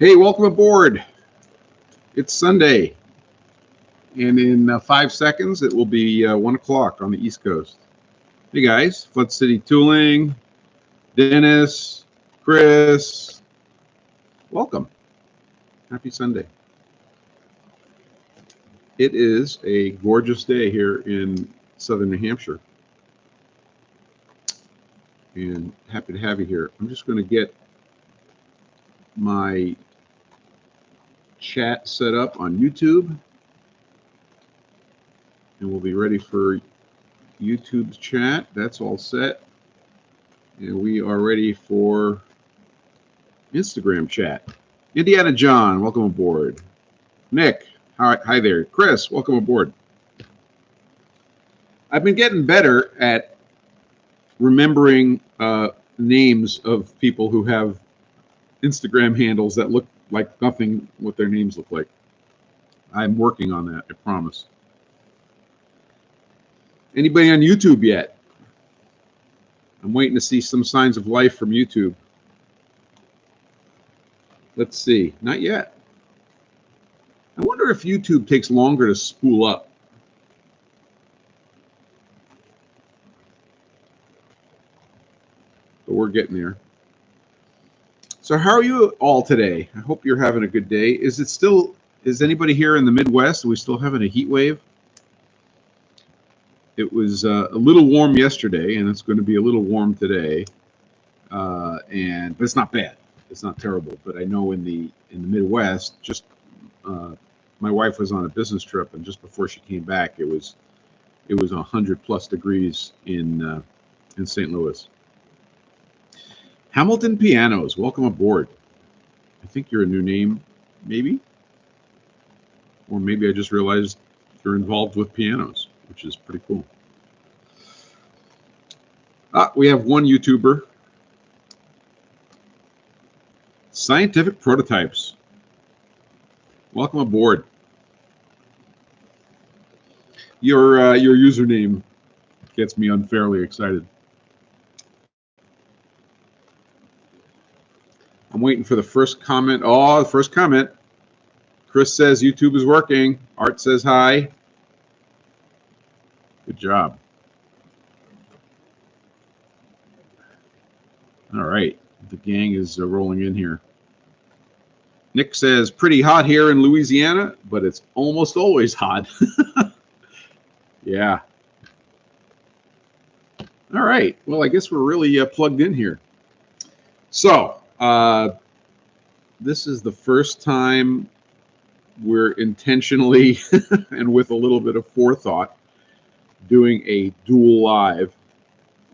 Hey, welcome aboard. It's Sunday, and in 5 seconds, it will be 1 o'clock on the East Coast. Hey guys, Flood City Tooling, Dennis, Chris, welcome. Happy Sunday. It is a gorgeous day here in southern New Hampshire, and happy to have you here. I'm just going to get my chat set up on YouTube, and we'll be ready for YouTube's chat. That's all set, and we are ready for Instagram chat. Indiana John, welcome aboard. Nick, hi there. Chris, welcome aboard. I've been getting better at remembering names of people who have Instagram handles that look like nothing what their names look like. I'm working on that, I promise. Anybody on YouTube yet? I'm waiting to see some signs of life from YouTube. Let's see, not yet. I wonder if YouTube takes longer to spool up. But we're getting there. So how are you all today? I hope you're having a good day. Is anybody here in the Midwest? Are we still having a heat wave? It was a little warm yesterday, and it's going to be a little warm today. But it's not bad. It's not terrible. But I know in the Midwest, just my wife was on a business trip, and just before she came back, it was 100+ degrees in St. Louis. Hamilton Pianos, welcome aboard. I think you're a new name, maybe? Or maybe I just realized you're involved with pianos, which is pretty cool. We have one YouTuber. Scientific Prototypes. Welcome aboard. Your username gets me unfairly excited. I'm waiting for the first comment. Oh, the first comment. Chris says YouTube is working. Art says hi. Good job. All right. The gang is rolling in here. Nick says, pretty hot here in Louisiana, but it's almost always hot. Yeah. All right. Well, I guess we're really plugged in here. So, this is the first time we're intentionally and with a little bit of forethought doing a dual live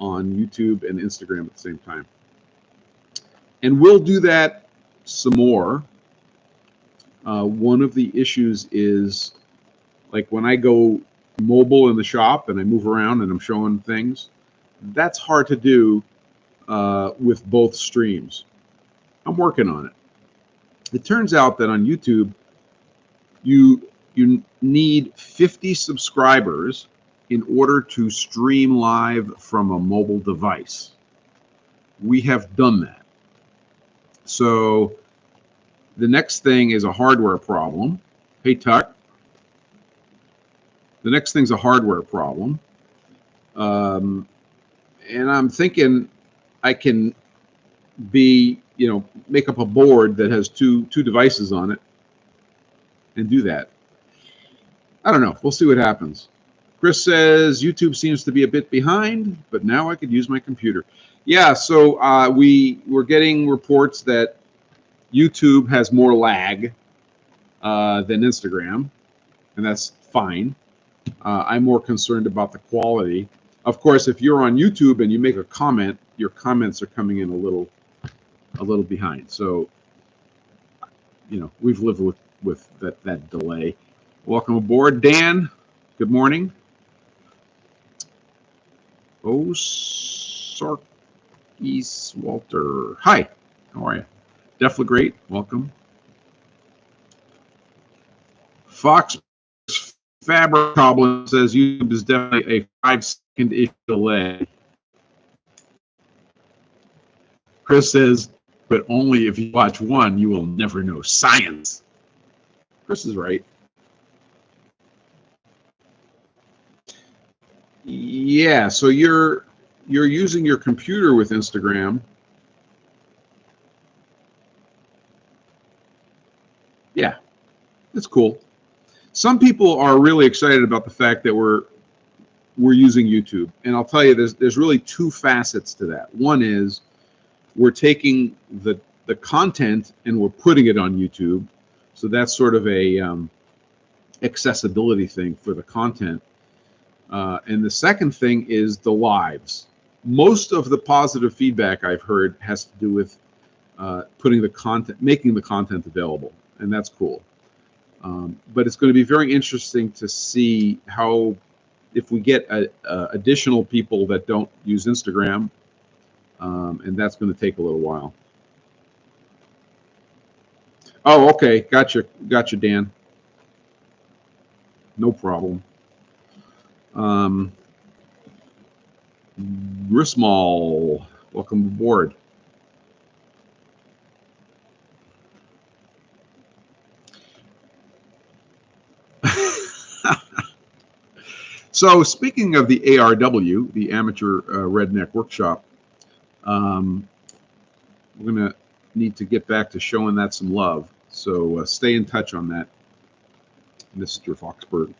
on YouTube and Instagram at the same time. And we'll do that some more. One of the issues is, like, when I go mobile in the shop and I move around and I'm showing things, that's hard to do with both streams. I'm working on it. It turns out that on YouTube, you need 50 subscribers in order to stream live from a mobile device. We have done that. So the next thing is a hardware problem. Hey, Tuck. The next thing's a hardware problem. And I'm thinking I can make up a board that has two devices on it and do that. I don't know. We'll see what happens. Chris says YouTube seems to be a bit behind, but now I could use my computer. Yeah, so we're getting reports that YouTube has more lag than Instagram, and that's fine. I'm more concerned about the quality. Of course, if you're on YouTube and you make a comment, your comments are coming in a little behind. So, we've lived with that delay. Welcome aboard, Dan. Good morning. Oh, Sarkis Walter. Hi. How are you? Definitely great. Welcome. Fox Fabric Goblin says YouTube is definitely a 5-second-ish delay. Chris says but only if you watch one, you will never know science. Chris is right. Yeah, so you're using your computer with Instagram. Yeah, it's cool. Some people are really excited about the fact that we're using YouTube, and I'll tell you, there's really two facets to that. One is we're taking the content and we're putting it on YouTube, so that's sort of a accessibility thing for the content. And the second thing is the lives. Most of the positive feedback I've heard has to do with putting the content, making the content available, and that's cool. But it's going to be very interesting to see how, if we get additional people that don't use Instagram, and that's going to take a little while. Oh, okay, gotcha, Dan. No problem. Rismal, welcome aboard. So speaking of the ARW, the Amateur Redneck Workshop, we're going to need to get back to showing that some love. So stay in touch on that, Mr. Foxberg.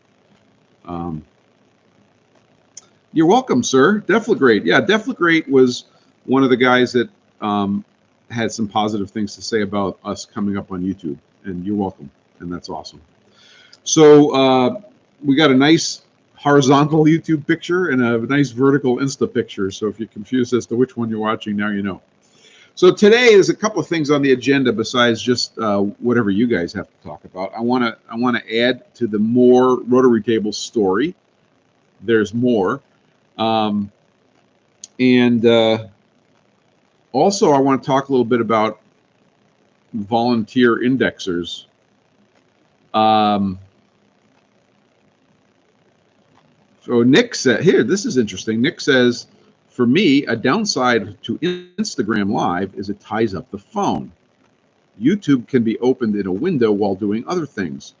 You're welcome, sir. Deflagrate. Yeah, Deflagrate was one of the guys that had some positive things to say about us coming up on YouTube, and you're welcome, and that's awesome. So we got a nice horizontal YouTube picture and a nice vertical Insta picture. So if you're confused as to which one you're watching, now you know. So today is a couple of things on the agenda besides just whatever you guys have to talk about. I want to add to the more rotary table story. There's more, and also I want to talk a little bit about volunteer indexers. So Nick said, here, this is interesting. Nick says, for me, a downside to Instagram Live is it ties up the phone. YouTube can be opened in a window while doing other things.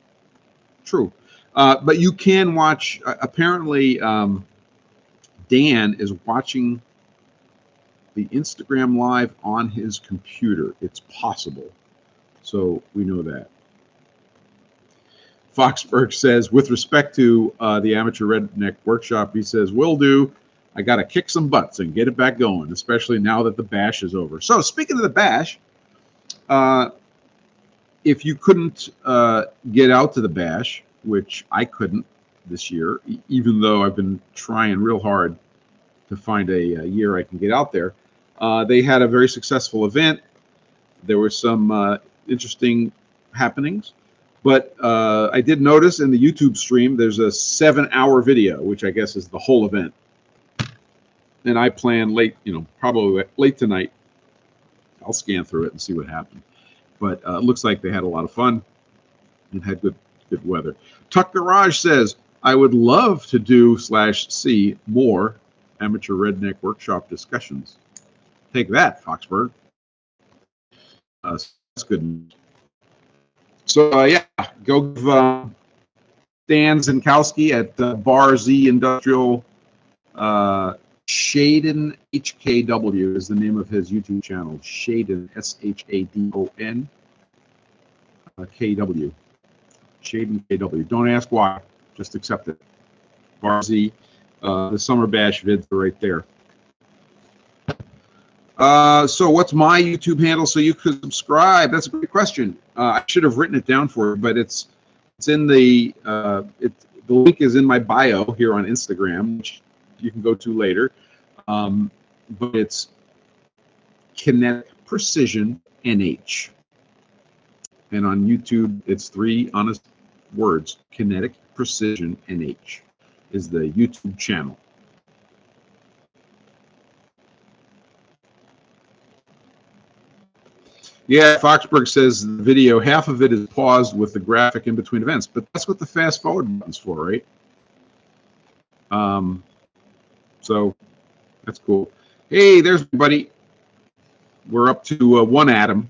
True. But you can watch, apparently, Dan is watching the Instagram Live on his computer. It's possible. So we know that. Foxberg says, with respect to the Amateur Redneck Workshop, he says, will do. I got to kick some butts and get it back going, especially now that the bash is over. So speaking of the bash, if you couldn't get out to the bash, which I couldn't this year, even though I've been trying real hard to find a year I can get out there, they had a very successful event. There were some interesting happenings. But I did notice in the YouTube stream, there's a 7-hour video, which I guess is the whole event. And I plan late, probably late tonight. I'll scan through it and see what happened. But it looks like they had a lot of fun and had good weather. Tuck Garage says, I would love to do /see more Amateur Redneck Workshop discussions. Take that, Foxberg. That's good news. So, yeah, go give Dan Zinkowski at Bar Z Industrial. Shaden HKW is the name of his YouTube channel. Shaden, SHADON KW. Shaden KW. Don't ask why, just accept it. Bar Z, the Summer Bash vids are right there. So what's my YouTube handle so you could subscribe? That's a great question. I should have written it down for you, but it's in the the link is in my bio here on Instagram, which you can go to later. But it's Kinetic Precision NH, and on YouTube it's 3 honest words. Kinetic Precision NH is the YouTube channel. Yeah, Foxberg says the video, half of it is paused with the graphic in between events, but that's what the fast forward button's for, right? So that's cool. Hey, there's my buddy. We're up to 1 atom.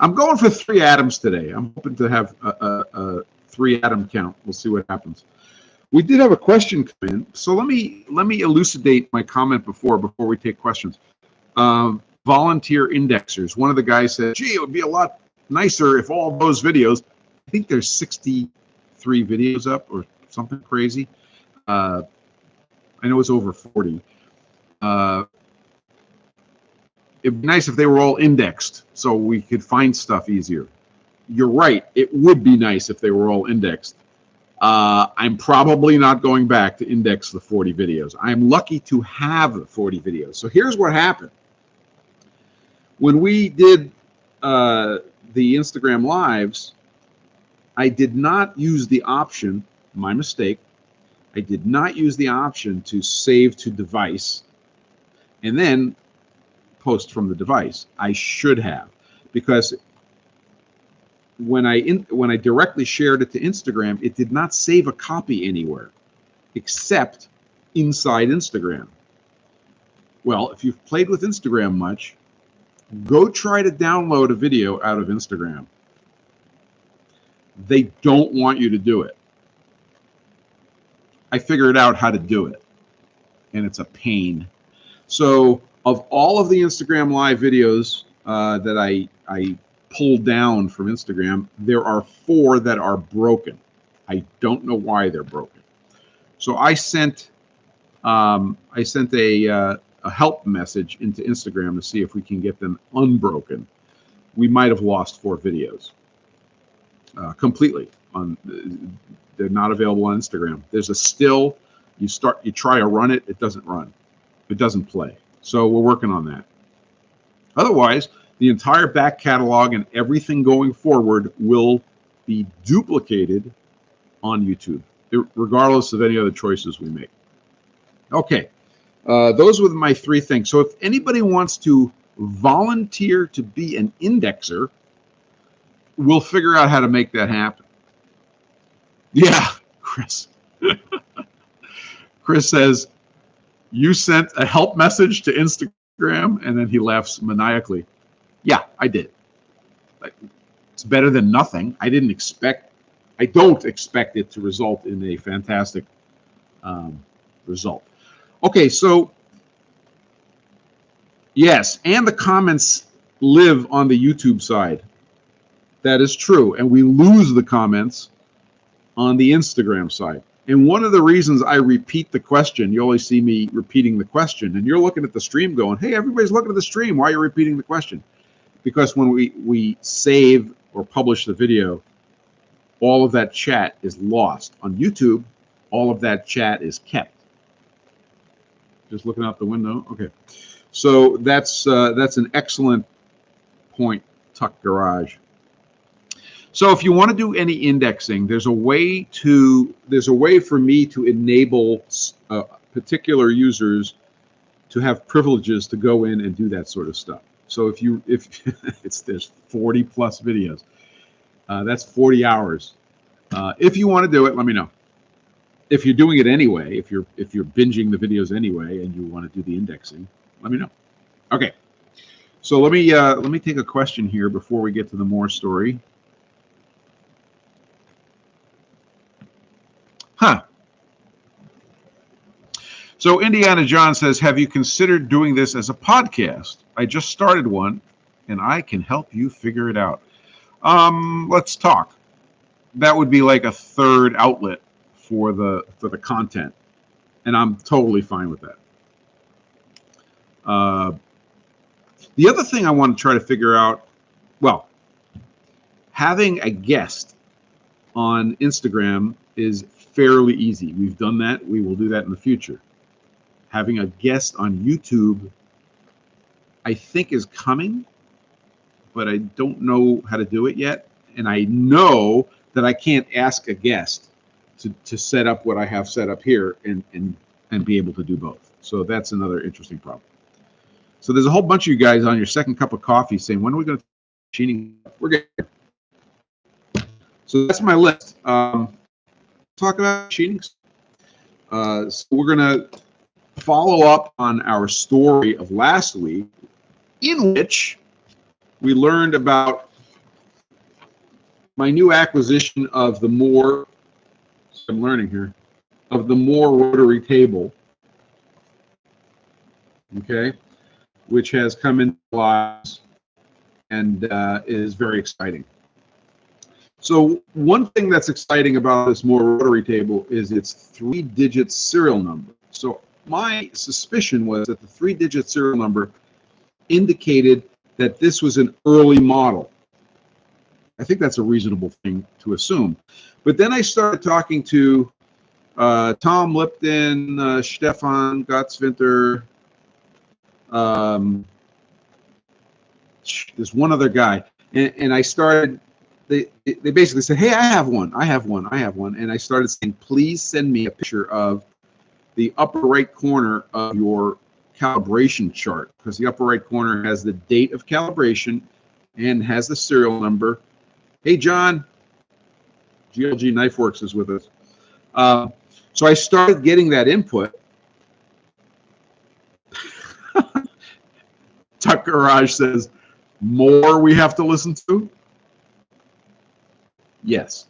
I'm going for 3 atoms today. I'm hoping to have a 3 atom count. We'll see what happens. We did have a question come in, so let me elucidate my comment before we take questions. Volunteer indexers. One of the guys said, "Gee, it would be a lot nicer if all those videos." I think there's 63 videos up or something crazy. I know it's over 40. It'd be nice if they were all indexed so we could find stuff easier. You're right. It would be nice if they were all indexed. I'm probably not going back to index the 40 videos. I'm lucky to have 40 videos. So here's what happened. When we did the Instagram Lives, I did not use the option, my mistake, I did not use the option to save to device and then post from the device. I should have, because when I directly shared it to Instagram, it did not save a copy anywhere except inside Instagram. Well, if you've played with Instagram much, go try to download a video out of Instagram. They don't want you to do it. I figured out how to do it, and it's a pain. So of all of the Instagram Live videos that I pulled down from Instagram, there are 4 that are broken. I don't know why they're broken. So I sent a help message into Instagram to see if we can get them unbroken. We might have lost 4 videos completely. They're not available on Instagram. There's a still. You try to run it, it doesn't run. It doesn't play. So we're working on that. Otherwise, the entire back catalog and everything going forward will be duplicated on YouTube, regardless of any other choices we make. Okay, those were my 3 things. So if anybody wants to volunteer to be an indexer, we'll figure out how to make that happen. Yeah, Chris. Chris says, you sent a help message to Instagram, and then he laughs maniacally. Yeah, I did. It's better than nothing. I don't expect it to result in a fantastic result. Okay, so yes, and the comments live on the YouTube side. That is true, and we lose the comments on the Instagram side. And one of the reasons I repeat the question, you always see me repeating the question, and you're looking at the stream going, hey, everybody's looking at the stream. Why are you repeating the question? Because when we save or publish the video, all of that chat is lost. On YouTube, all of that chat is kept. Just looking out the window. Okay. So that's an excellent point, Tuck Garage. So if you want to do any indexing, there's a way for me to enable particular users to have privileges to go in and do that sort of stuff. So if there's 40 plus videos, that's 40 hours. If you want to do it, let me know. If you're doing it anyway, if you're binging the videos anyway and you want to do the indexing, let me know. Okay. So let me take a question here before we get to the more story. So Indiana John says, have you considered doing this as a podcast? I just started one, and I can help you figure it out. Let's talk. That would be like a third outlet for the content, and I'm totally fine with that. The other thing I want to try to figure out, well, having a guest on Instagram is fairly easy. We've done that. We will do that in the future. Having a guest on YouTube, I think, is coming, but I don't know how to do it yet. And I know that I can't ask a guest to set up what I have set up here and be able to do both. So that's another interesting problem. So there's a whole bunch of you guys on your second cup of coffee saying, when are we going to machining? We're getting here. So that's my list. Talk about machining. So we're going to follow up on our story of last week, in which we learned about my new acquisition of the Moore, I'm learning here, of the Moore rotary table, okay, which has come into lives and is very exciting. So one thing that's exciting about this Moore rotary table is its 3-digit serial number. So my suspicion was that the 3-digit serial number indicated that this was an early model. I think that's a reasonable thing to assume. But then I started talking to Tom Lipton, Stefan Gottsvinter, there's one other guy, and I started. They basically said, "Hey, I have one, and I started saying, "Please send me a picture of the upper right corner of your calibration chart, because the upper right corner has the date of calibration and has the serial number." Hey, John, GLG Knife Works is with us. So I started getting that input. Tuck Garage says, "More we have to listen to?" Yes.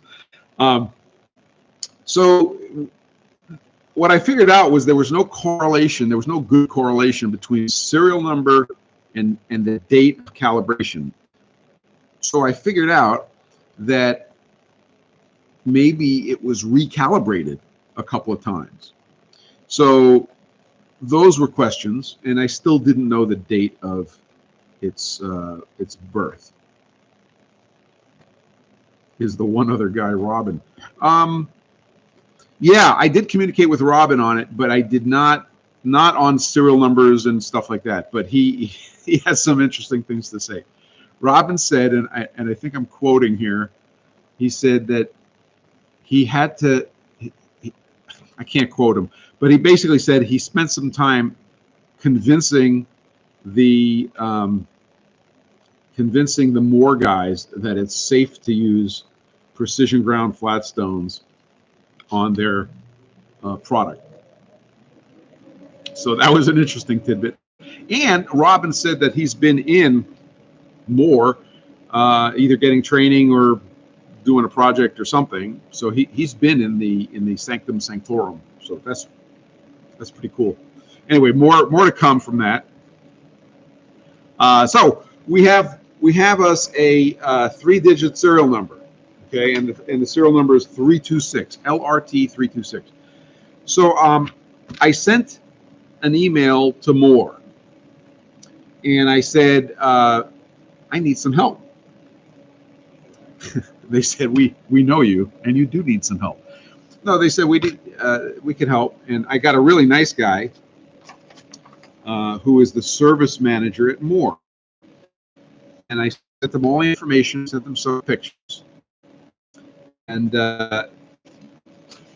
So what I figured out was there was no correlation. There was no good correlation between serial number and the date of calibration. So I figured out that maybe it was recalibrated a couple of times. So those were questions, and I still didn't know the date of its birth. Is the one other guy Robin? Yeah, I did communicate with Robin on it, but I did not on serial numbers and stuff like that. But he has some interesting things to say. Robin said, and I think I'm quoting here, he said that he had to, I can't quote him, but he basically said he spent some time convincing the Moore guys that it's safe to use precision ground flat stones on their product. So that was an interesting tidbit. And Robin said that he's been in Moore, either getting training or doing a project or something. So he's been in the Sanctum Sanctorum. So that's pretty cool. Anyway, more to come from that. So we have us a 3-digit serial number, okay, and the serial number is 326, LRT 326. So I sent an email to Moore, and I said, I need some help. They said, we know you, and you do need some help. No, they said we could help, and I got a really nice guy who is the service manager at Moore. And I sent them all the information, sent them some pictures. And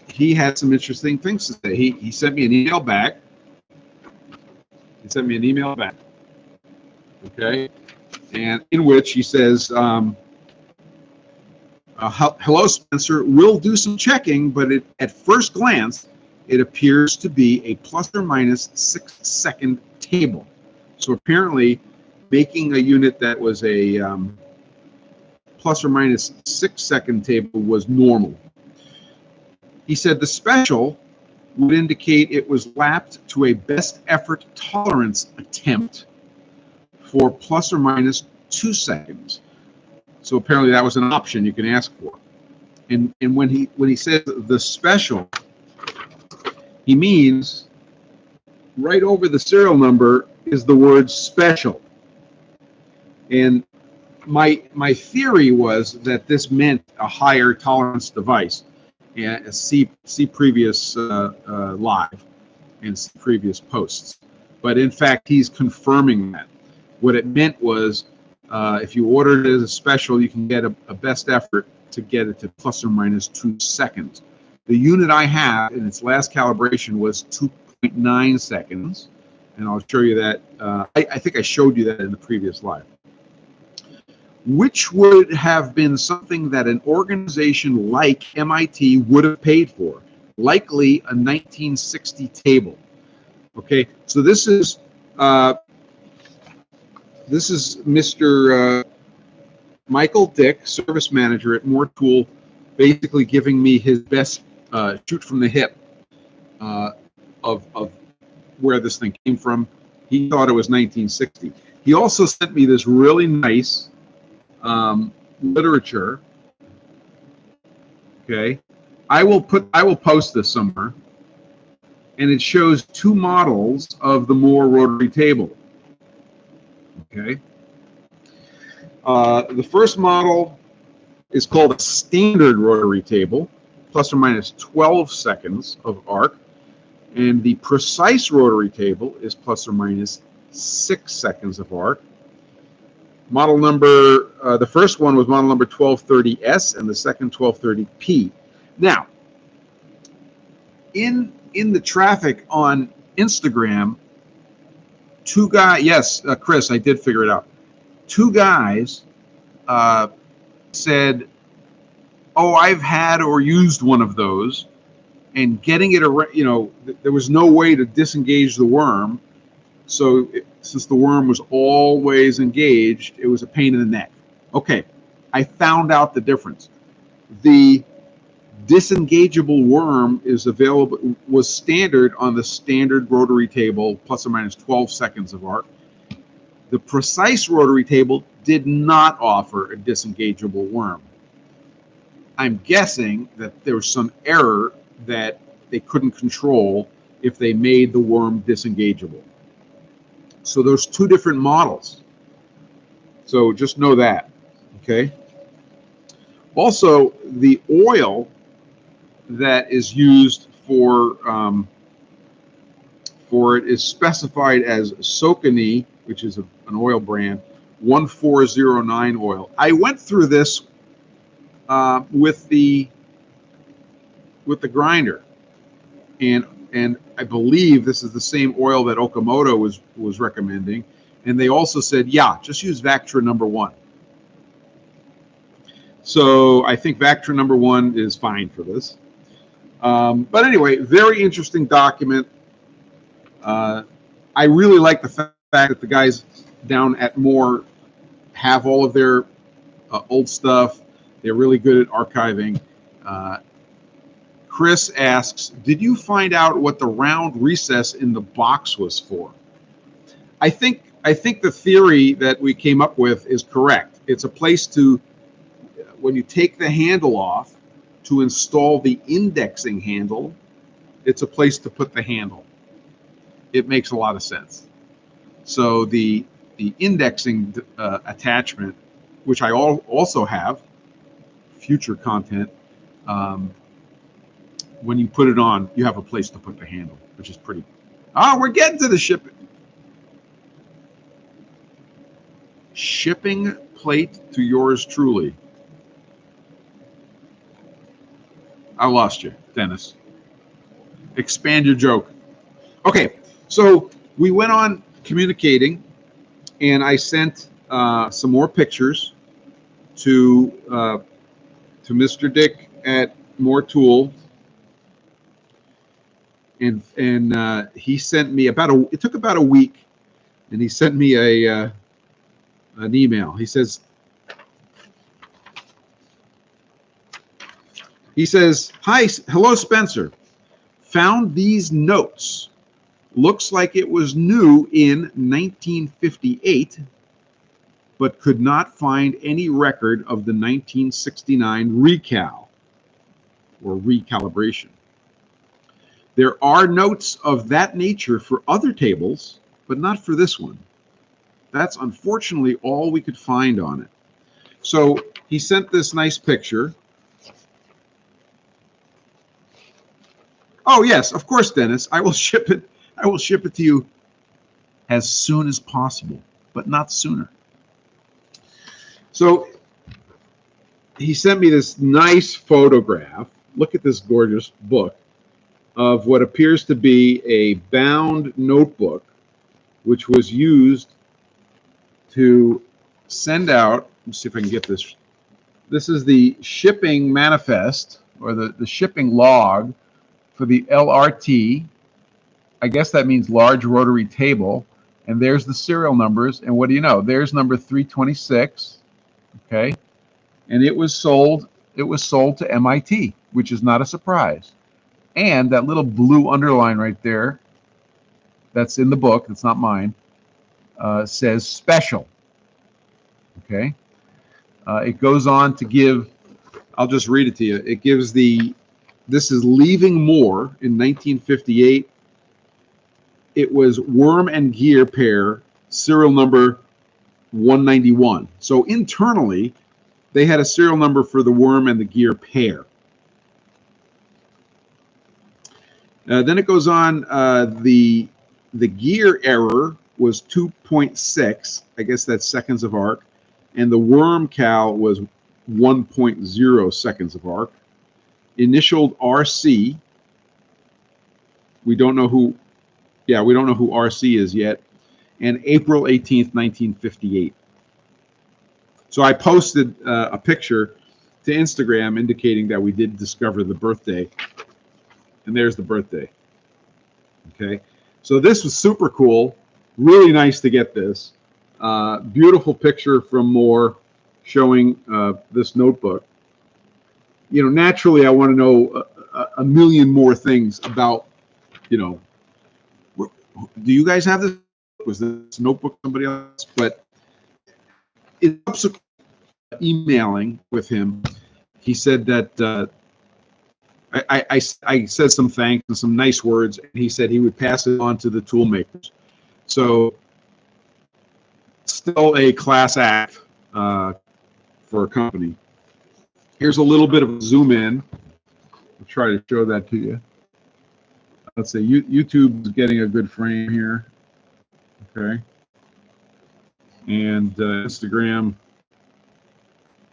he had some interesting things to say. He sent me an email back. Okay. And in which he says, hello, Spencer. We'll do some checking, but at first glance, it appears to be a plus or minus 6-second table. So apparently, making a unit that was a plus or minus 6-second table was normal. He said the special would indicate it was lapped to a best effort tolerance attempt for plus or minus 2 seconds. So apparently that was an option you can ask for. And when he says the special, he means right over the serial number is the word special. And my theory was that this meant a higher tolerance device. And see previous live and see previous posts. But in fact, he's confirming that. What it meant was if you ordered it as a special, you can get a best effort to get it to plus or minus 2 seconds. The unit I have in its last calibration was 2.9 seconds. And I'll show you that. I think I showed you that in the previous live. Which would have been something that an organization like MIT would have paid for, likely a 1960 table. Okay, so this is Mr. Michael Dick, service manager at More Tool, basically giving me his best shoot from the hip of where this thing came from. He thought it was 1960. He also sent me this really nice literature. Okay, I will post this somewhere, and it shows two models of the Moore rotary table. Okay, the first model is called a standard rotary table, plus or minus 12 seconds of arc, and the precise rotary table is plus or minus 6 seconds of arc. Model number, the first one was model number 1230S, and the second 1230P. Now, in the traffic on Instagram, two guys, yes, Chris, I did figure it out. Two guys said, "Oh, I've had or used one of those, and getting it around, you know, there was no way to disengage the worm. So since the worm was always engaged, it was a pain in the neck." Okay, I found out the difference. The disengageable worm is available, was standard on the standard rotary table, plus or minus 12 seconds of arc. The precise rotary table did not offer a disengageable worm. I'm guessing that there was some error that they couldn't control if they made the worm disengageable. So there's two different models. So just know that, okay? Also, the oil that is used for it is specified as Socony, which is an oil brand, 1409 oil. I went through this with the grinder, and I believe this is the same oil that Okamoto was recommending, and they also said, yeah, just use Vactra number 1. So I think Vactra number 1 is fine for this. But anyway, very interesting document. I really like the fact that the guys down at Moore have all of their old stuff. They're really good at archiving. Chris asks, did you find out what the round recess in the box was for? I think the theory that we came up with is correct. It's a place to, when you take the handle off to install the indexing handle, it's a place to put the handle. It makes a lot of sense. So the indexing attachment, which I also have, future content, when you put it on, you have a place to put the handle, which is pretty. Oh, we're getting to the shipping. Shipping plate to yours truly. I lost you, Dennis. Expand your joke. Okay, so we went on communicating, and I sent some more pictures to Mr. Dick at More Tool, and he sent me it took about a week, and he sent me an email. He says, "Hi, hello, Spencer. Found these notes. Looks like it was new in 1958, but could not find any record of the 1969 recal or recalibration. There are notes of that nature for other tables, but not for this one. That's unfortunately all we could find on it." So he sent this nice picture. Oh yes, of course, Dennis. I will ship it. I will ship it to you as soon as possible, but not sooner. So he sent me this nice photograph. Look at this gorgeous book of what appears to be a bound notebook, which was used to send out. Let's see if I can get this. This is the shipping manifest, or the shipping log for the LRT I guess that means large rotary table. And there's the serial numbers. And what do you know? There's number 326. Okay. And it was sold to MIT, which is not a surprise. And that little blue underline right there, that's in the book, that's not mine, says special. Okay. It goes on to give, I'll just read it to you. It gives this is leaving Moore in 1958. It was worm and gear pair, serial number 191. So internally, they had a serial number for the worm and the gear pair. Then it goes on, the gear error was 2.6, I guess that's seconds of arc, and the worm cal was 1.0 seconds of arc. Initialed RC. We don't know who RC is yet. And April 18th, 1958. So I posted a picture to Instagram indicating that we did discover the birthday. And there's the birthday. Okay. So this was super cool. Really nice to get this. Beautiful picture from Moore showing this notebook. You know, naturally, I want to know a million more things about, you know, do you guys have this? Was this notebook somebody else? But in subsequent emailing with him, he said that I said some thanks and some nice words, and he said he would pass it on to the tool makers. So still a class act for a company. Here's a little bit of a zoom in. I'll try to show that to you. Let's say YouTube is getting a good frame here. Okay. And Instagram,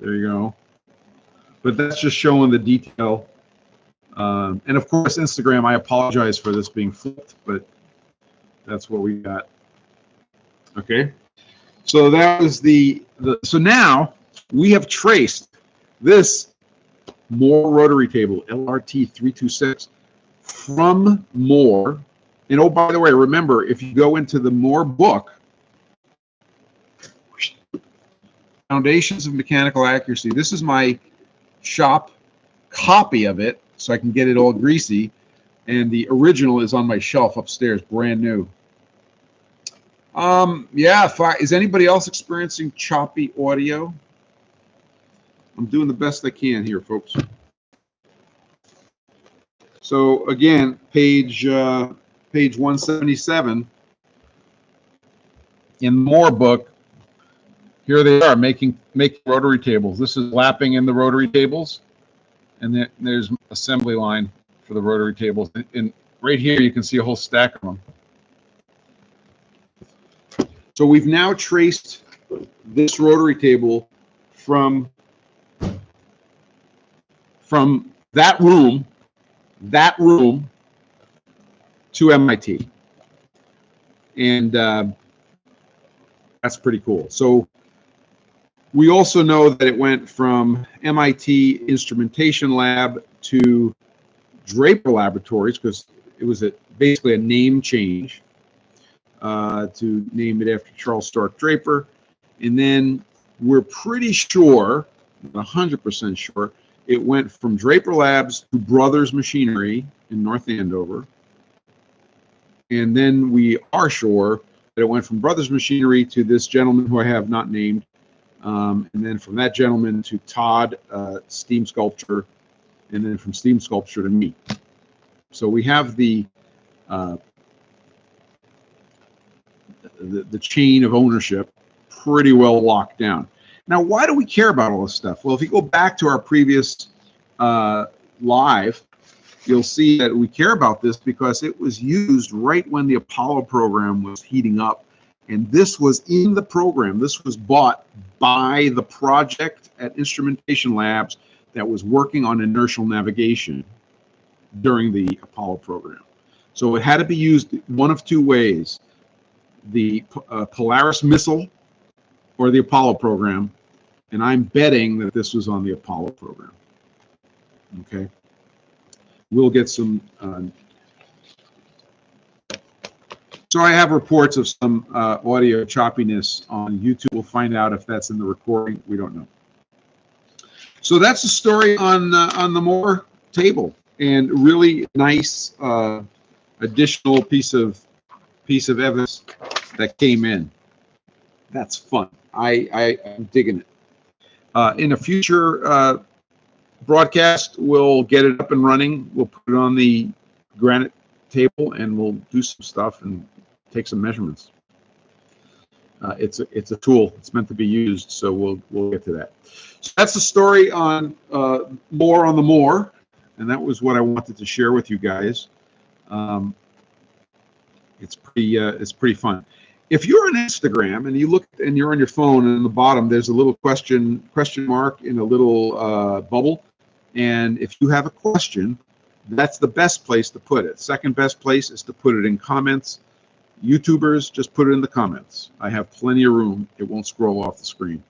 there you go. But that's just showing the detail. And of course, Instagram, I apologize for this being flipped, but that's what we got. Okay. So that was so now we have traced this Moore rotary table, LRT 326, from Moore. And oh, by the way, remember, if you go into the Moore book, Foundations of Mechanical Accuracy, this is my shop copy of it, so I can get it all greasy. And the original is on my shelf upstairs, brand new. Yeah, is anybody else experiencing choppy audio? I'm doing the best I can here, folks. So again, page 177 in the Moore book. Here they are making rotary tables. This is lapping in the rotary tables, and then there's assembly line for the rotary tables. And right here you can see a whole stack of them. So we've now traced this rotary table from that room to MIT. And that's pretty cool. So we also know that it went from MIT Instrumentation Lab to Draper Laboratories, because it was basically a name change to name it after Charles Stark Draper. And then we're pretty sure, 100% sure, it went from Draper Labs to Brothers Machinery in North Andover. And then we are sure that it went from Brothers Machinery to this gentleman who I have not named. And then from that gentleman to Todd, Steam Sculpture, and then from Steam Sculpture to me. So we have the chain of ownership pretty well locked down. Now, why do we care about all this stuff? Well, if you go back to our previous live, you'll see that we care about this because it was used right when the Apollo program was heating up. And this was in the program. This was bought by the project at Instrumentation Labs that was working on inertial navigation during the Apollo program. So it had to be used one of two ways: the Polaris missile or the Apollo program. And I'm betting that this was on the Apollo program. Okay. We'll get some So I have reports of some audio choppiness on YouTube. We'll find out if that's in the recording. We don't know. So that's the story on the Moore table, and really nice additional piece of evidence that came in. That's fun. I'm digging it. In a future broadcast, we'll get it up and running. We'll put it on the granite table, and we'll do some stuff and take some measurements. It's a tool. It's meant to be used, so we'll get to that. So that's the story on Moore on the Moore, and that was what I wanted to share with you guys. It's pretty fun. If you're on Instagram and you look and you're on your phone, and in the bottom there's a little question mark in a little bubble, and if you have a question, that's the best place to put it. Second best place is to put it in comments. YouTubers, just put it in the comments. I have plenty of room. It won't scroll off the screen.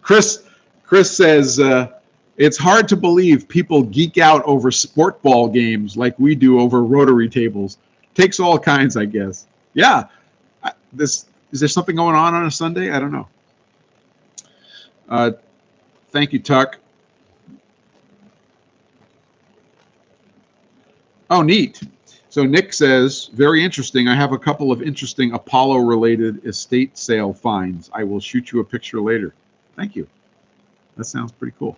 Chris says, it's hard to believe people geek out over sport ball games like we do over rotary tables. Takes all kinds, I guess. Yeah. Is there something going on a Sunday? I don't know. Thank you, Tuck. Oh, neat. So Nick says, very interesting. I have a couple of interesting Apollo-related estate sale finds. I will shoot you a picture later. Thank you. That sounds pretty cool.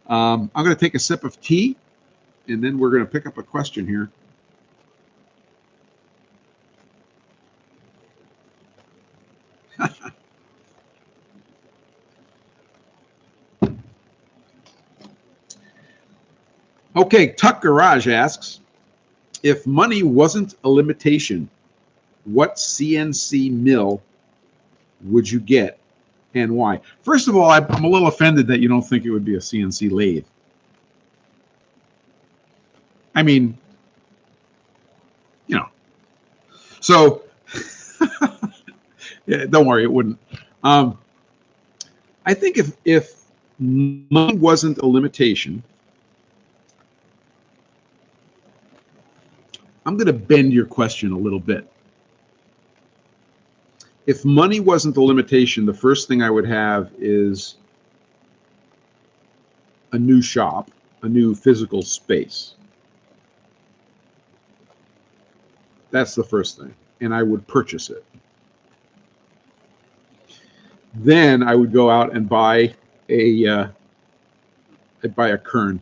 I'm going to take a sip of tea, and then we're going to pick up a question here. Okay, Tuck Garage asks, if money wasn't a limitation, what CNC mill would you get and why? First of all, I'm a little offended that you don't think it would be a CNC lathe. I mean, you know. So, yeah, don't worry, it wouldn't. I think if money wasn't a limitation, I'm going to bend your question a little bit. If money wasn't the limitation, the first thing I would have is a new shop, a new physical space. That's the first thing. And I would purchase it. Then I would go out and buy a Kern.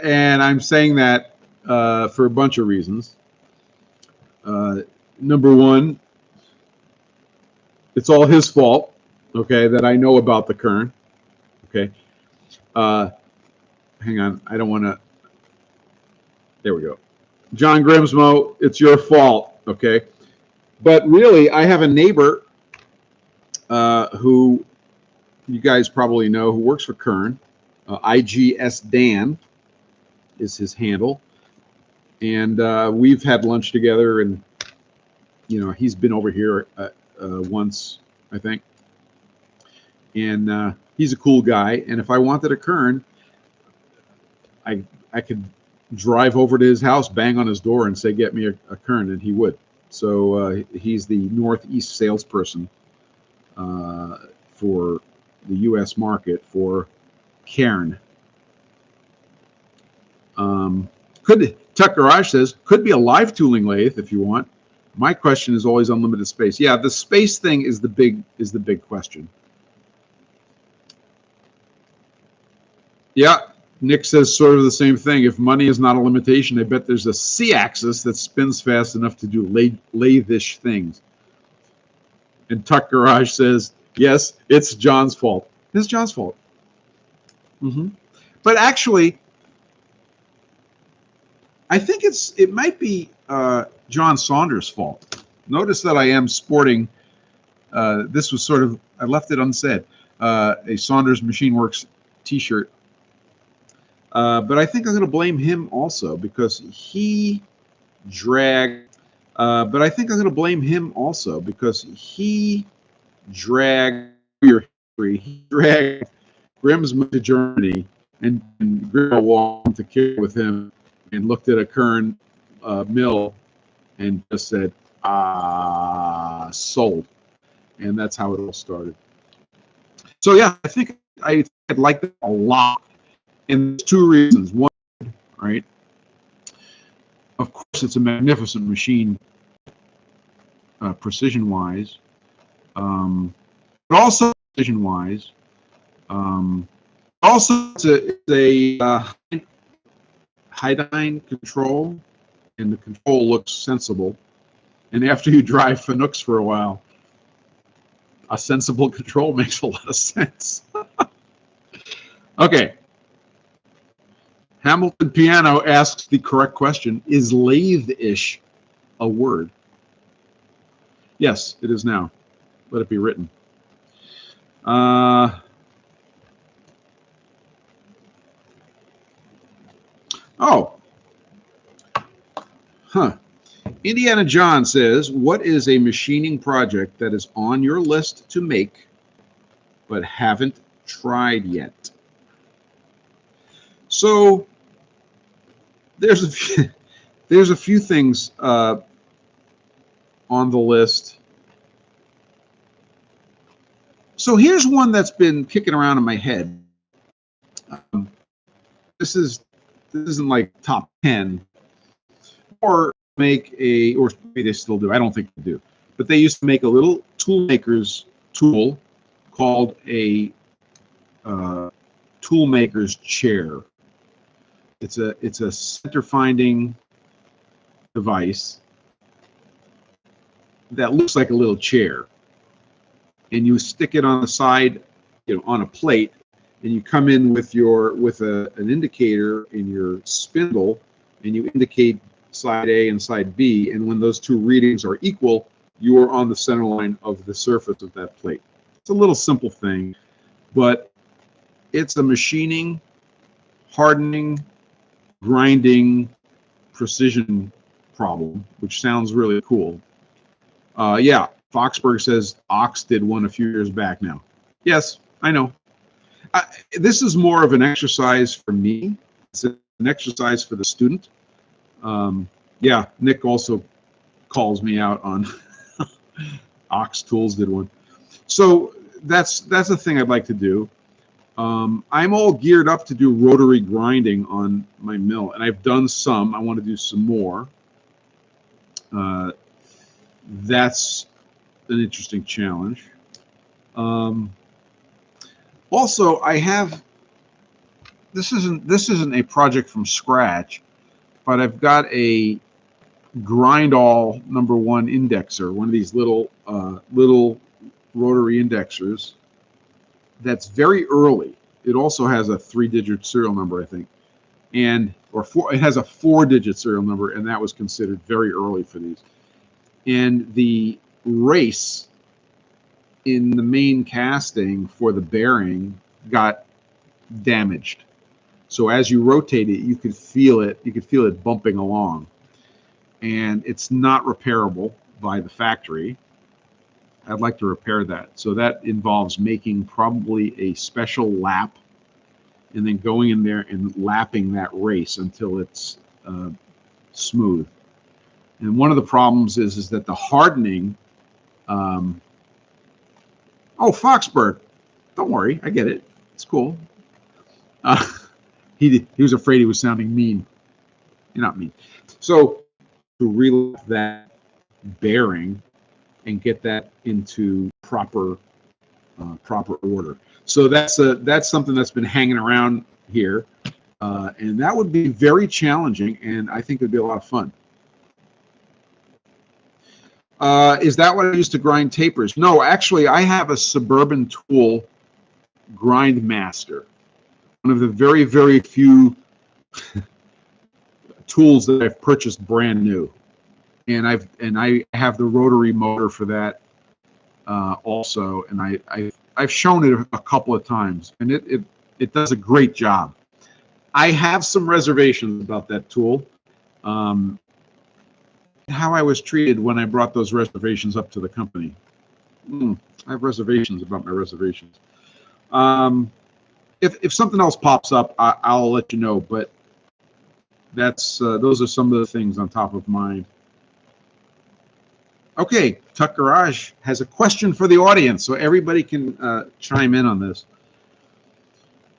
And I'm saying that for a bunch of reasons. Number one, it's all his fault, okay, that I know about the Kern. Okay. Hang on, I don't want to. There we go. John Grimsmo, it's your fault, okay? But really, I have a neighbor who you guys probably know who works for Kern. IGS Dan is his handle. And we've had lunch together, and, you know, he's been over here once, I think. And he's a cool guy. And if I wanted a Kern, I could drive over to his house, bang on his door, and say, get me a Kern, and he would. So he's the Northeast salesperson for the U.S. market for Kern. Tuck Garage says, could be a live tooling lathe if you want. My question is always unlimited space. Yeah, the space thing is the big question. Yeah, Nick says sort of the same thing. If money is not a limitation, I bet there's a C-axis that spins fast enough to do lathe-ish things. And Tuck Garage says, yes, it's John's fault. It's John's fault. But actually, I think it might be John Saunders' fault. Notice that I am sporting, this was sort of, I left it unsaid, a Saunders Machine Works t-shirt. But I think I'm going to blame him also because he dragged, your history. He dragged Grimm's moved to Germany, and Grimm walked to Kier with him and looked at a Kern mill and just said, sold. And that's how it all started. So yeah, I think I'd like that a lot. And there's two reasons. One, right? Of course, it's a magnificent machine, precision-wise, but also precision-wise. Also, it's a high-dyne control, and the control looks sensible. And after you drive Fanucs for a while, a sensible control makes a lot of sense. Okay. Hamilton Piano asks the correct question. Is lathe-ish a word? Yes, it is now. Let it be written. Oh. Huh. Indiana John says, what is a machining project that is on your list to make but haven't tried yet? So there's a few things on the list. So here's one that's been kicking around in my head. This isn't like top 10, or make a, or maybe they still do. I don't think they do, but they used to make a little tool maker's tool called a tool maker's chair. It's a center finding device that looks like a little chair, and you stick it on the side, on a plate, and you come in with an indicator in your spindle, and you indicate side A and side B, and when those two readings are equal, you are on the center line of the surface of that plate. It's a little simple thing, but it's a machining, hardening, grinding, precision problem, which sounds really cool. Yeah, Foxberg says Ox did one a few years back now. Yes, I know. This is more of an exercise for me. It's an exercise for the student. Yeah, Nick also calls me out on Ox Tools did one. So that's a thing I'd like to do. I'm all geared up to do rotary grinding on my mill, and I've done some. I want to do some more. That's an interesting challenge. Also, I have, this isn't a project from scratch, but I've got a grind all #1 indexer, one of these little rotary indexers that's very early. It also has a 3-digit serial number, I think, it has a 4-digit serial number, and that was considered very early for these. And the race in the main casting for the bearing got damaged. So as you rotate it, you could feel it. You could feel it bumping along, and it's not repairable by the factory. I'd like to repair that. So that involves making probably a special lap, and then going in there and lapping that race until it's smooth. And one of the problems is that the hardening. Oh, Foxberg, don't worry, I get it. It's cool. He was afraid he was sounding mean. You're not mean. So to relap that bearing and get that into proper order. So that's something that's been hanging around here, and that would be very challenging, and I think it'd be a lot of fun. Is that what I use to grind tapers? No, actually, I have a Suburban Tool Grind Master, one of the very, very few tools that I've purchased brand new, and I have the rotary motor for that also, and I've shown it a couple of times, and it does a great job. I have some reservations about that tool. How I was treated when I brought those reservations up to the company. I have reservations about my reservations. if something else pops up, I'll let you know. But that's those are some of the things on top of mind. Okay, Tuck Garage has a question for the audience, so everybody can chime in on this.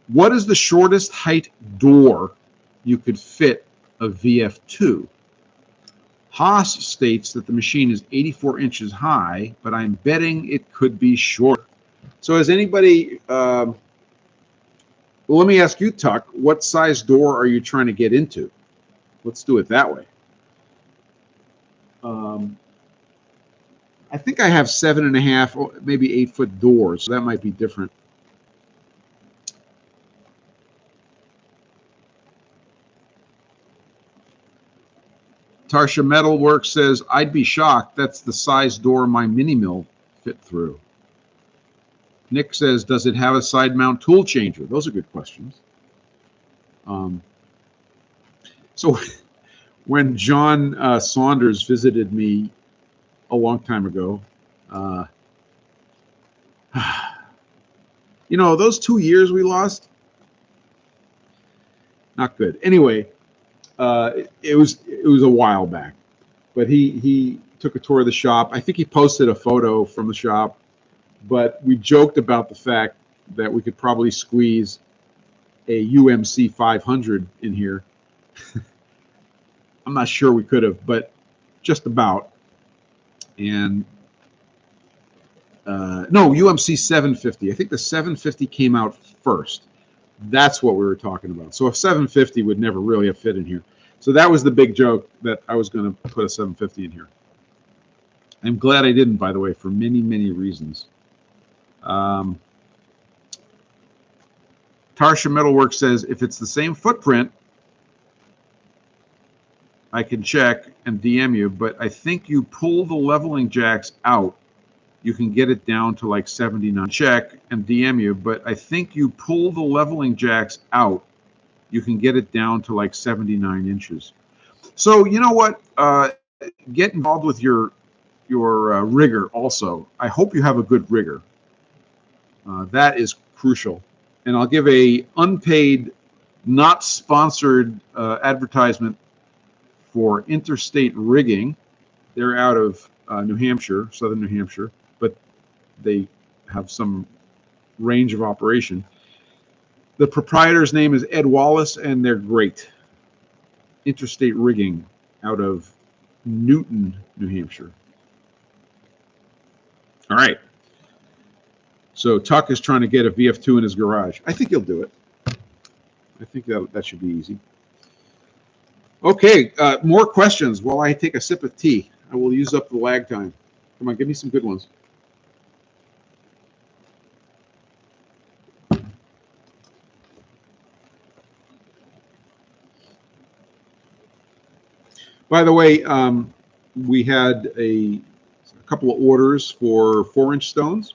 What is the shortest height door you could fit a VF2? Haas states that the machine is 84 inches high, but I'm betting it could be shorter. So has anybody, well, let me ask you, Tuck, what size door are you trying to get into? Let's do it that way. I think I have 7.5, maybe 8 foot doors, so that might be different. Tarsha Metalworks says, I'd be shocked. That's the size door my mini mill fit through. Nick says, does it have a side mount tool changer? Those are good questions. So when John Saunders visited me a long time ago, you know, those 2 years we lost, not good. Anyway, it was a while back, but he took a tour of the shop. I think he posted a photo from the shop, but we joked about the fact that we could probably squeeze a UMC 500 in here. I'm not sure we could have, but just about. And no, UMC 750. I think the 750 came out first. That's what we were talking about. So a 750 would never really have fit in here. So that was the big joke, that I was going to put a 750 in here. I'm glad I didn't, by the way, for many, many reasons. Tarsha Metalworks says, if it's the same footprint, I can check and DM you, but I think you pull the leveling jacks out, you can get it down to like 79. Check and DM you, but I think you pull the leveling jacks out, you can get it down to like 79 inches. So you know what? Get involved with your rigger also. I hope you have a good rigger. That is crucial. And I'll give a unpaid, not sponsored advertisement for Interstate Rigging. They're out of New Hampshire, southern New Hampshire, but they have some range of operation. The proprietor's name is Ed Wallace, and they're great. Interstate Rigging out of Newton, New Hampshire. All right. So Tuck is trying to get a VF2 in his garage. I think he'll do it. I think that should be easy. Okay, more questions while I take a sip of tea. I will use up the lag time. Come on, give me some good ones. By the way, we had a couple of orders for 4-inch stones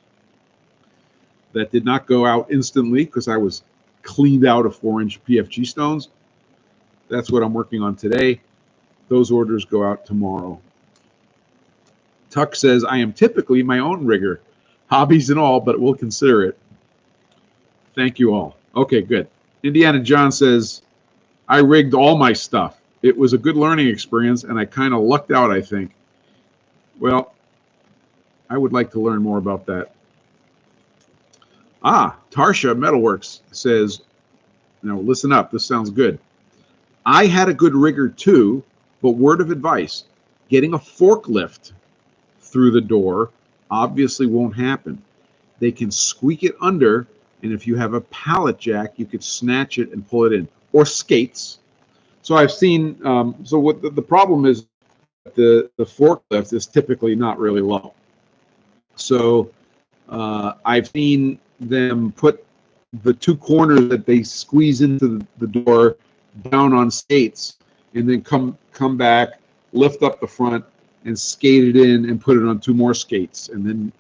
that did not go out instantly because I was cleaned out of 4-inch PFG stones. That's what I'm working on today. Those orders go out tomorrow. Tuck says, I am typically my own rigger, hobbies and all, but we'll consider it. Thank you all. Okay, good. Indiana John says, I rigged all my stuff. It was a good learning experience, and I kind of lucked out, I think. Well, I would like to learn more about that. Tarsha Metalworks says, now listen up, this sounds good. I had a good rigger too, but word of advice, getting a forklift through the door obviously won't happen. They can squeak it under, and if you have a pallet jack, you could snatch it and pull it in, or skates. So I've seen, so what the problem is, the forklift is typically not really low. So I've seen them put the two corners that they squeeze into the door down on skates, and then come back, lift up the front, and skate it in and put it on two more skates, and then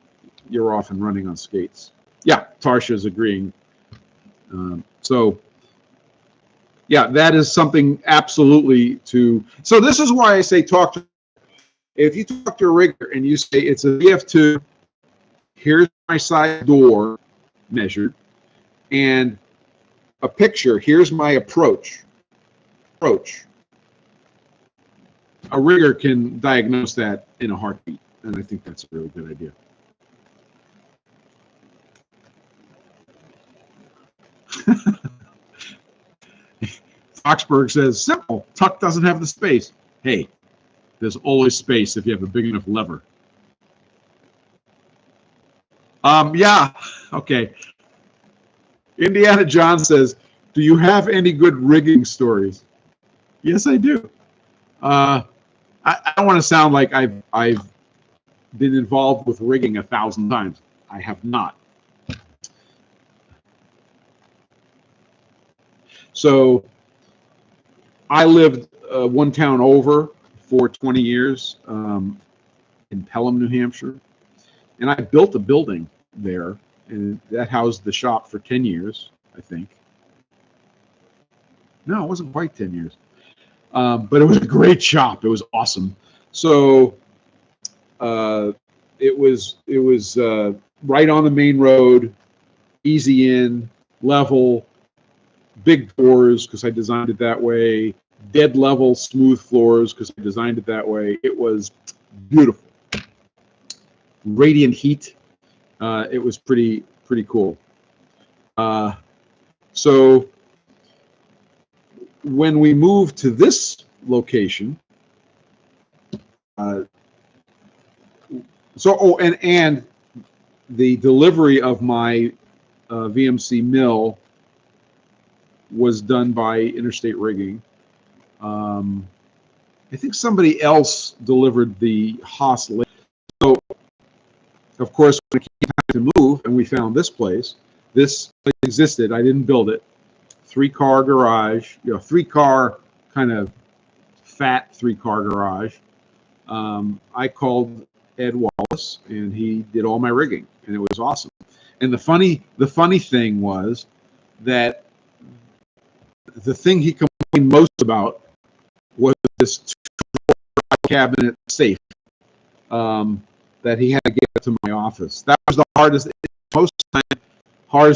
you're off and running on skates. Yeah, Tarsha's agreeing. So yeah, that is something absolutely to. So this is why I say talk to. If you talk to a rigger and you say it's a VF2, here's my side door measured, and a picture. Here's my approach. A rigger can diagnose that in a heartbeat, and I think that's a really good idea. Foxberg says, simple. Tuck doesn't have the space. Hey, there's always space if you have a big enough lever. Yeah, okay. Indiana John says, do you have any good rigging stories? Yes, I do. I don't want to sound like I've been involved with rigging 1,000 times. I have not. So I lived one town over for 20 years in Pelham, New Hampshire, and I built a building there, and that housed the shop for 10 years, I think. No, it wasn't quite 10 years. But it was a great shop. It was awesome. So it was right on the main road, easy in, level, big doors because I designed it that way, dead level, smooth floors because I designed it that way. It was beautiful. Radiant heat. It was pretty cool. So when we moved to this location, and the delivery of my VMC mill was done by Interstate Rigging. I think somebody else delivered the Haas. So, of course, when it came time to move, and we found this place existed. I didn't build it. 3-car garage, 3-car kind of fat 3-car garage. I called Ed Wallace, and he did all my rigging, and it was awesome. And the funny thing was that the thing he complained most about was this cabinet safe that he had to get to my office. That was the hardest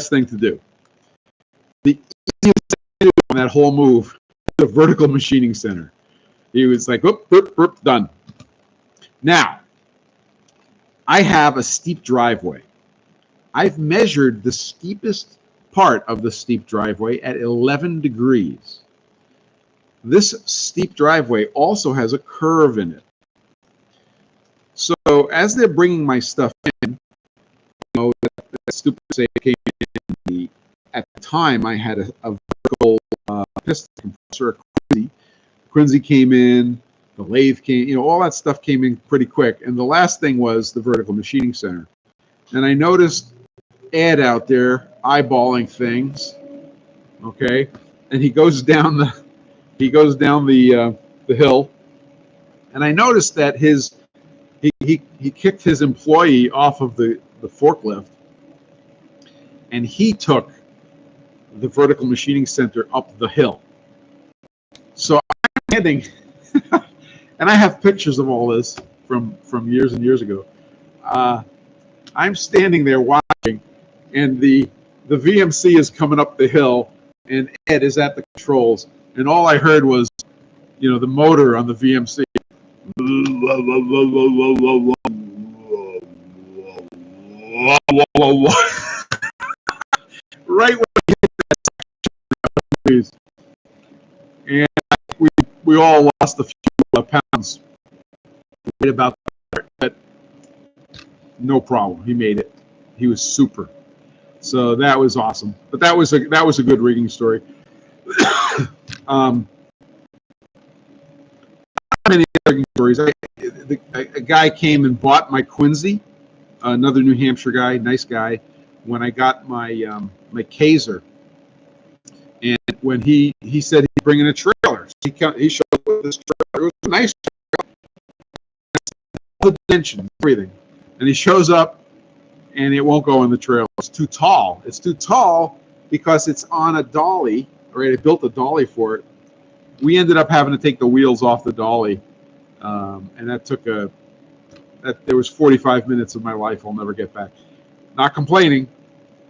thing to do. The easiest thing to do on that whole move, the vertical machining center. He was like, whoop, whoop, whoop, done. Now, I have a steep driveway. I've measured the steepest part of the steep driveway at 11 degrees. This steep driveway also has a curve in it. So as they're bringing my stuff in, that stupid say came in. At the time, I had a vertical piston compressor, Quincy came in, the lathe came, all that stuff came in pretty quick. And the last thing was the vertical machining center. And I noticed Ed out there eyeballing things, okay? And he goes down the hill, and I noticed that he kicked his employee off of the forklift, and he took the vertical machining center up the hill. So I'm standing, and I have pictures of all this from years and years ago. I'm standing there watching, and the VMC is coming up the hill, and Ed is at the controls, and all I heard was, the motor on the VMC. Right when he hit that section, and we all lost a few pounds right about there, but no problem. He made it. He was super. So that was awesome. But that was a good rigging story. Many rigging stories. A guy came and bought my Quincy, another New Hampshire guy, nice guy, when I got my my Kaiser. And when he said he'd bring in a trailer, he showed up with this trailer. It was a nice trailer, all the dimensions, everything. And he shows up, and it won't go in the trailer. It's too tall. It's too tall because it's on a dolly. Right? I built a dolly for it. We ended up having to take the wheels off the dolly, and that took there was 45 minutes of my life I'll never get back. Not complaining,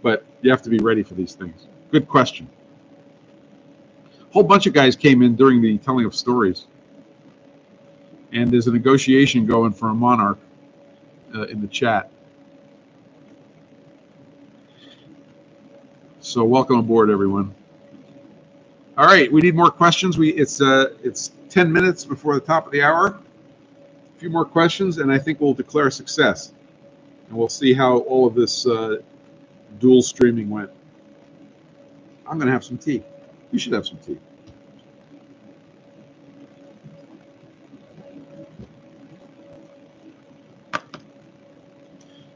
but you have to be ready for these things. Good question. whole bunch of guys came in during the telling of stories. And there's a negotiation going for a monarch in the chat. So welcome aboard, everyone. All right, we need more questions. It's 10 minutes before the top of the hour. A few more questions, and I think we'll declare success. And we'll see how all of this dual streaming went. I'm going to have some tea. You should have some tea.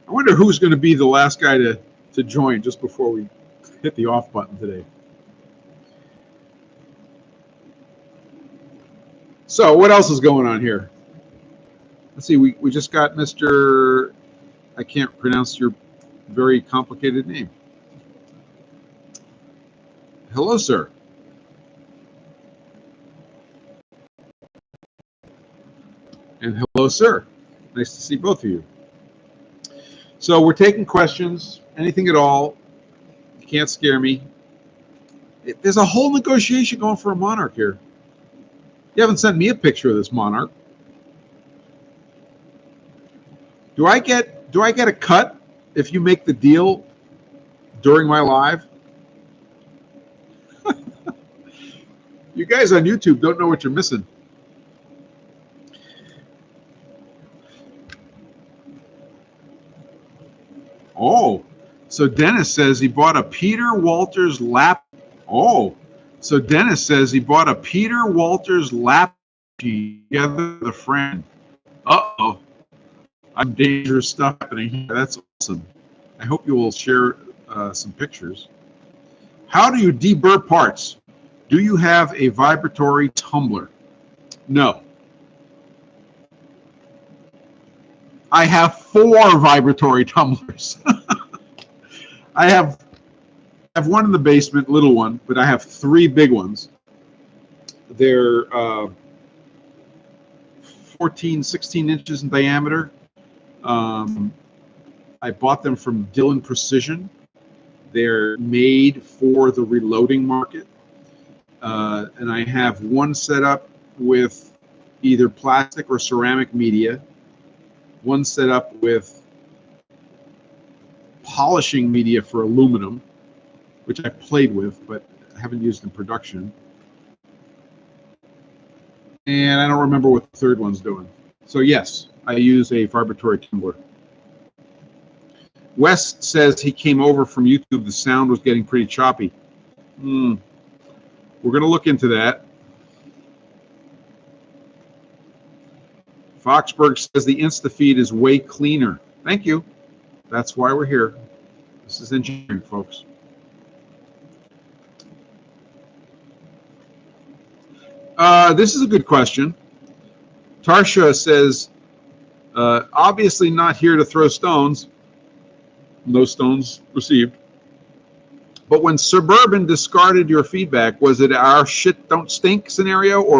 I wonder who's going to be the last guy to join just before we hit the off button today. So what else is going on here? Let's see, we just got Mr. I can't pronounce your very complicated name. Hello, sir. And hello, sir. Nice to see both of you. So we're taking questions, anything at all. You can't scare me. There's a whole negotiation going for a monarch here. You haven't sent me a picture of this monarch. Do I get a cut if you make the deal during my live? You guys on YouTube don't know what you're missing. Oh, so Dennis says he bought a Peter Walters lap. Oh, so Dennis says he bought a Peter Walters lap together with a friend. Uh-oh. I'm dangerous stuff happening here. That's awesome. I hope you will share some pictures. How do you deburr parts? Do you have a vibratory tumbler? No. I have 4 vibratory tumblers. I have one in the basement, little one, but I have 3 big ones. They're 14, 16 inches in diameter. I bought them from Kinetic Precision. They're made for the reloading market. And I have one set up with either plastic or ceramic media, one set up with polishing media for aluminum, which I've played with but I haven't used in production. And I don't remember what the third one's doing. So yes, I use a vibratory tumbler. Wes says he came over from YouTube. The sound was getting pretty choppy. We're going to look into that. Foxberg says the InstaFeed is way cleaner. Thank you. That's why we're here. This is engineering, folks. This is a good question. Tarsha says, obviously not here to throw stones. No stones received. But when Suburban discarded your feedback, was it our shit don't stink scenario, or